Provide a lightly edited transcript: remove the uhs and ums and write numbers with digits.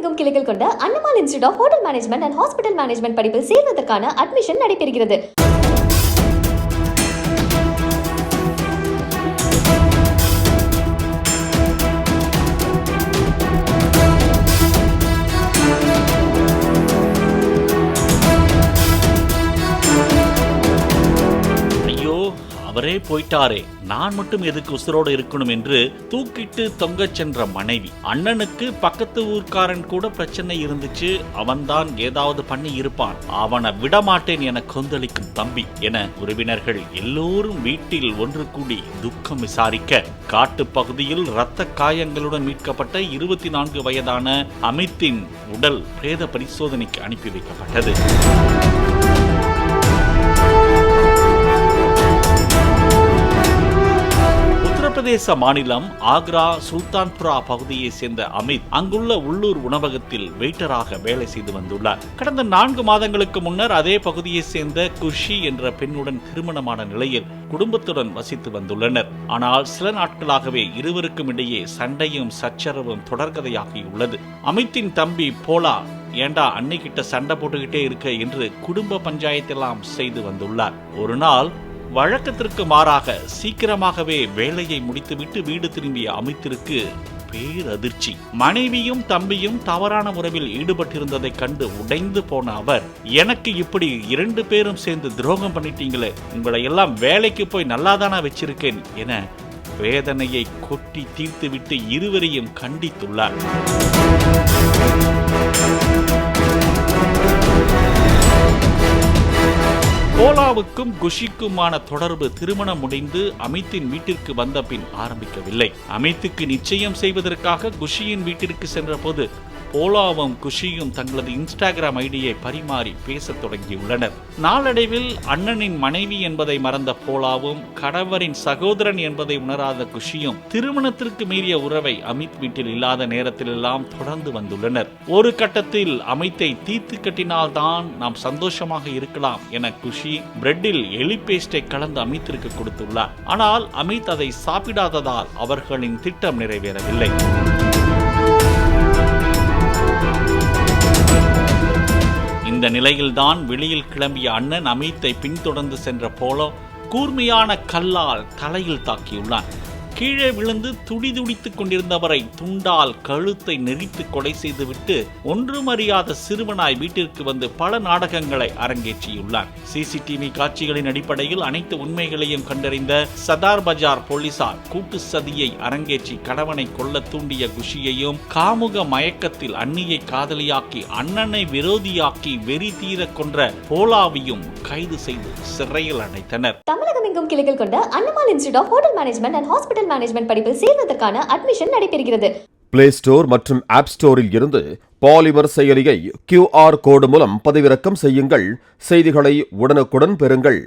தமிழகமெங்கும் கிளைகள் கொண்ட Annamal institute of hotel management and hospital management படிப்பில் சேர்வதற்கான அட்மிஷன் நடைபெறுகிறது. அவரே போயிட்டாரே, நான் மட்டும் எதுக்கு உசுரோடு இருக்கணும் என்று தூக்கிட்டு தொங்கச் சென்ற மனைவி. அண்ணனுக்கு பக்கத்து ஊர்க்காரன் கூட பிரச்சனை இருந்துச்சு, அவன்தான் ஏதாவது பண்ணி இருப்பான், அவனை விடமாட்டேன் என கொந்தளிக்கும் தம்பி என உறவினர்கள் எல்லோரும் வீட்டில் ஒன்று கூடி துக்கம் விசாரிக்க, காட்டு பகுதியில் இரத்த காயங்களுடன் மீட்கப்பட்ட 24 வயதான அமித்தின் உடல் பிரேத பரிசோதனைக்கு அனுப்பி வைக்கப்பட்டது. உத்தரப்பிரதேச மாநிலம் ஆக்ரா சுல்தான்புரா பகுதியை சேர்ந்த அமித் அங்குள்ள உள்ளூர் உணவகத்தில் வெயிட்டராக வேலை செய்து வந்துள்ளார். கடந்த 4 மாதங்களுக்கு முன்னர் அதே பகுதியை சேர்ந்த குஷி என்ற பெண்ணுடன் திருமணமான நிலையில் குடும்பத்துடன் வசித்து வந்துள்ளனர். ஆனால் சில நாட்களாகவே இருவருக்கும் இடையே சண்டையும் சச்சரவும் தொடர்கதையாகியுள்ளது. அமித்தின் தம்பி போலா, ஏண்டா அன்னைக்கிட்ட சண்டை போட்டுக்கிட்டே இருக்க என்று குடும்ப பஞ்சாயத்தெல்லாம் செய்து வந்துள்ளார். ஒரு நாள் வழக்கத்திற்கு மாறாக சீக்கிரமாகவே வேலையை முடித்துவிட்டு வீடு திரும்பிய அமித்திற்கு பேரதிர்ச்சி. மனைவியும் தம்பியும் தவறான உறவில் ஈடுபட்டிருந்ததை கண்டு உடைந்து போன அவர், எனக்கு இப்படி 2 பேரும் சேர்ந்து துரோகம் பண்ணிட்டீங்களே, உங்களை எல்லாம் வேலைக்கு போய் நல்லாதானா வச்சிருக்கேன் என வேதனையை கொட்டி தீர்த்துவிட்டு இருவரையும் கண்டித்துள்ளார். போலாவுக்கும் குஷிக்குமான தொடர்பு திருமணம் முடிந்து அமித்தின் வீட்டிற்கு வந்த பின் ஆரம்பிக்கவில்லை. அமித்துக்கு நிச்சயம் செய்வதற்காக குஷியின் வீட்டிற்கு சென்ற போது போலாவும் குஷியும் தங்களது இன்ஸ்டாகிராம் ஐடியை பரிமாறி பேசத் தொடங்கியுள்ளனர். நாளடைவில் அண்ணனின் மனைவி என்பதை மறந்த போலாவும் கணவரின் சகோதரன் என்பதை உணராத குஷியும் திருமணத்திற்கு மீறிய உறவை அமித் வீட்டில் இல்லாத நேரத்திலெல்லாம் தொடர்ந்து வந்துள்ளனர். ஒரு கட்டத்தில் அமித்தை தீர்த்து கட்டினால்தான் நாம் சந்தோஷமாக இருக்கலாம் என குஷி பிரெட்டில் எலி பேஸ்டை கலந்து அமித்திற்கு கொடுத்துள்ளார். ஆனால் அமித் அதை சாப்பிடாததால் அவர்களின் திட்டம் நிறைவேறவில்லை. இந்த நிலையில்தான் வெளியில் கிளம்பிய அண்ணன் அமித்தை பின்தொடர்ந்து சென்ற போலோ கூர்மையான கல்லால் தலையில் தாக்கியுள்ளான். கீழே விழுந்து துடிதுடித்துக் கொண்டிருந்தவரை துண்டால் கழுத்தை நெரித்து கொலை செய்துவிட்டு ஒன்றுமறியாத சிறுவனாய் வீட்டிற்கு வந்து பல நாடகங்களை அரங்கேற்றியுள்ளார். சிசிடிவி காட்சிகளின் அடிப்படையில் அனைத்து உண்மைகளையும் கண்டறிந்த சதார் பஜார் போலீசார் கூட்டு சதியை அரங்கேற்றி கணவனை கொல்ல தூண்டிய குஷியையும் காமுக மயக்கத்தில் அண்ணியை காதலியாக்கி அண்ணனை விரோதியாக்கி வெறி தீர கொன்ற போலாவையும் கைது செய்து சிறையில் அடைத்தனர். தமிழகமெங்கும் கிளைகள் கொண்ட Annamal institute of hotel management and hospital management படிப்பில் சேர்வதற்கான அட்மிஷன் நடைபெறுகிறது. பிளே ஸ்டோர் மற்றும் ஆப் ஸ்டோரில் இருந்து பாலிமர் செயலியை QR கோடு மூலம் பதிவிறக்கம் செய்யுங்கள். செய்திகளை உடனுக்குடன் பெறுங்கள்.